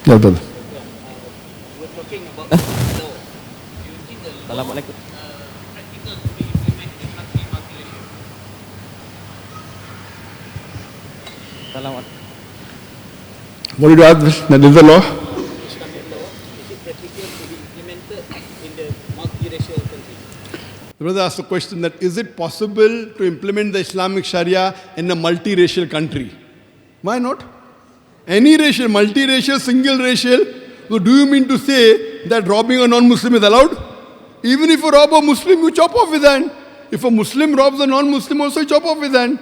Yeah, brother. We're talking about law. Do you think the law Assalamualaikum. practical to be implemented in country Malaysia? Assalamualaikum. What did you ask? That is the law? Islamic law, is it practical to be implemented in the multiracial country? The brother asked the question that is it possible to implement the Islamic Sharia in a multiracial country? Why not? Any racial, multiracial, single racial. So do you mean to say that robbing a non-Muslim is allowed? Even if you rob a Muslim, you chop off his hand. If a Muslim robs a non-Muslim, also you chop off his hand.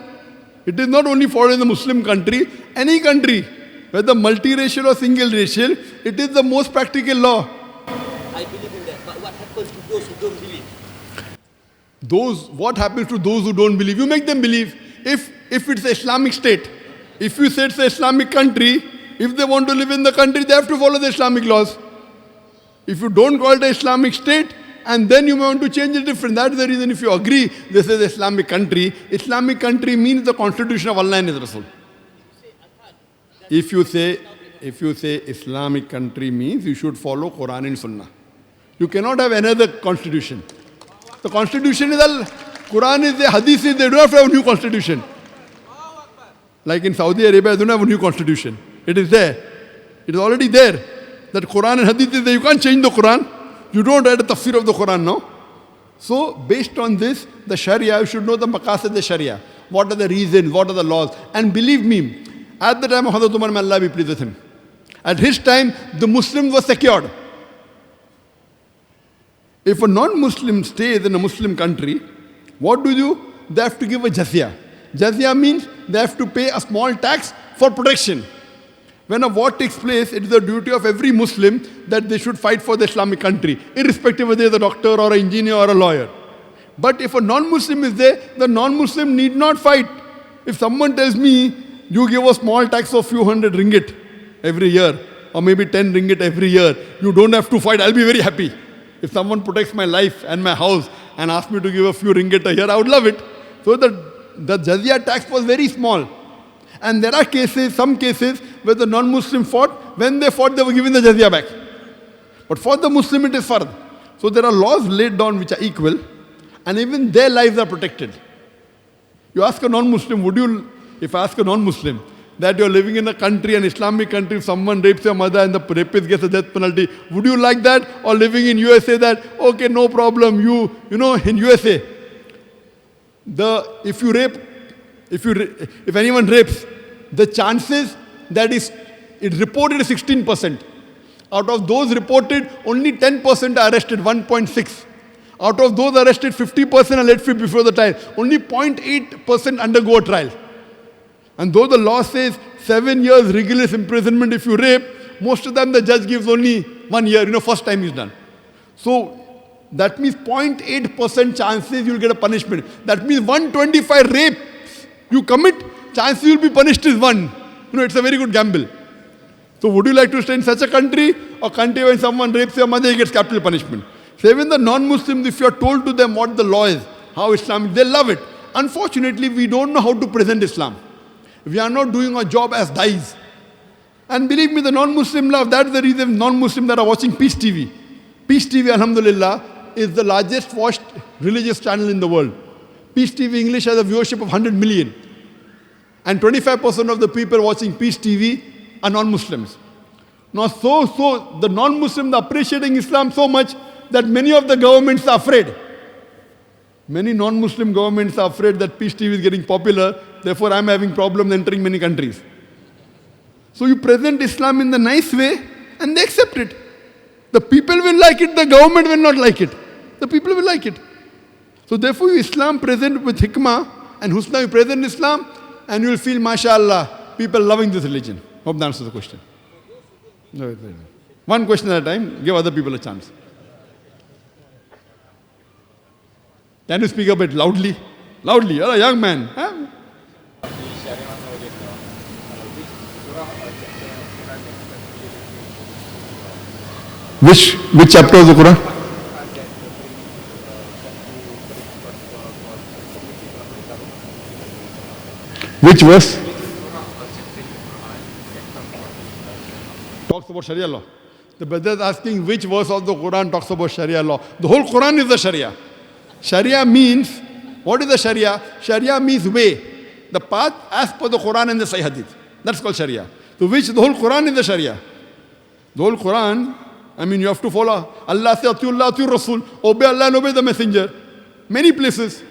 It is not only for in the Muslim country, any country, whether multiracial or single racial, it is the most practical law. I believe in that, but what happens to those who don't believe? What happens to those who don't believe? You make them believe. If it's an Islamic state, if you say it's an Islamic country, if they want to live in the country, they have to follow the Islamic laws. If you don't call it an Islamic state, and then you want to change it different. That is the reason if you agree this is Islamic country means the constitution of Allah and His Rasul. If you say Islamic country means you should follow Qur'an and Sunnah. You cannot have another constitution. The constitution is Quran is the Hadith is they don't have to have a new constitution. Like in Saudi Arabia, they don't have a new constitution. It is there. It is already there. That Quran and Hadith is there. You can't change the Quran. You don't write a tafsir of the Quran now. So based on this, the Sharia, you should know the maqasid of the Sharia. What are the reasons? What are the laws? And believe me, at the time of Hazrat Umar, may Allah be pleased with him, at his time, the Muslims were secured. If a non-Muslim stays in a Muslim country, what do? They have to give a jizya. Jizya means they have to pay a small tax for protection. When a war takes place, it is the duty of every Muslim that they should fight for the Islamic country, irrespective whether they are a doctor or an engineer or a lawyer. But if a non-Muslim is there, the non-Muslim need not fight. If someone tells me, you give a small tax of few hundred ringgit every year, or maybe 10 ringgit every year, you don't have to fight, I'll be very happy. If someone protects my life and my house and asks me to give a few ringgit a year, I would love it. So the jizya tax was very small. And there are cases, some cases, where the non-Muslim fought. When they fought, they were given the jizya back. But for the Muslim, it is fard. So there are laws laid down which are equal, and even their lives are protected. You ask a non-Muslim, if I ask a non-Muslim, that you're living in a country, an Islamic country, if someone rapes your mother and the rapist gets a death penalty, would you like that? Or living in USA that, okay, no problem, you know, in USA, if anyone rapes, the chances that it's reported is 16%. Out of those reported, only 10% are arrested, 1.6. Out of those arrested, 50% are let free before the trial. Only 0.8% undergo a trial. And though the law says 7 years rigorous imprisonment if you rape, most of them the judge gives only 1 year, first time is done. So that means 0.8% chances you'll get a punishment. That means 125 rapes you commit, chances you'll be punished is 1. It's a very good gamble. So would you like to stay in such a country, or country when someone rapes your mother, he gets capital punishment? So even the non-Muslims, if you are told to them what the law is, how Islam, they love it. Unfortunately, we don't know how to present Islam. We are not doing our job as dais. And believe me, the non-Muslim love, that's the reason non-Muslims that are watching Peace TV. Peace TV, alhamdulillah, is the largest watched religious channel in the world. Peace TV English has a viewership of 100 million. And 25% of the people watching Peace TV are non-Muslims. Now, so the non-Muslims are appreciating Islam so much that many of the governments are afraid. Many non-Muslim governments are afraid that Peace TV is getting popular, therefore I'm having problems entering many countries. So you present Islam in the nice way and they accept it. The people will like it, the government will not like it. The people will like it. So therefore you Islam present with hikmah and husna, you present Islam and you will feel, mashallah, people loving this religion. Hope that answers the question. No, one question at a time, give other people a chance. Can you speak a bit loudly? Loudly, you're a young man. Huh? Which chapter of the Quran? Which verse? talks about Sharia law. The brother is asking which verse of the Quran talks about Sharia law. The whole Quran is the Sharia. Sharia means, what is the Sharia? Sharia means way, the path as per the Quran and the Sahih Hadith. That's called Sharia. So which the whole Quran is the Sharia. The whole Quran, you have to follow. Allah says, Atiullah, Atiur Rasul, obey Allah and obey the Messenger. Many places.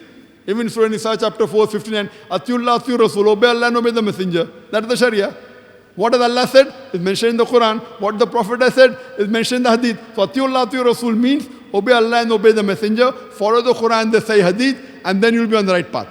Even Surah Nisa chapter 4, 59, Atiullah, Atiur Rasul, obey Allah and obey the Messenger. That's the Sharia. What has Allah said is mentioned in the Quran. What the Prophet has said is mentioned in the Hadith. So Atiullah, Atiur Rasul means obey Allah and obey the Messenger, follow the Quran, the Sahih Hadith, and then you'll be on the right path.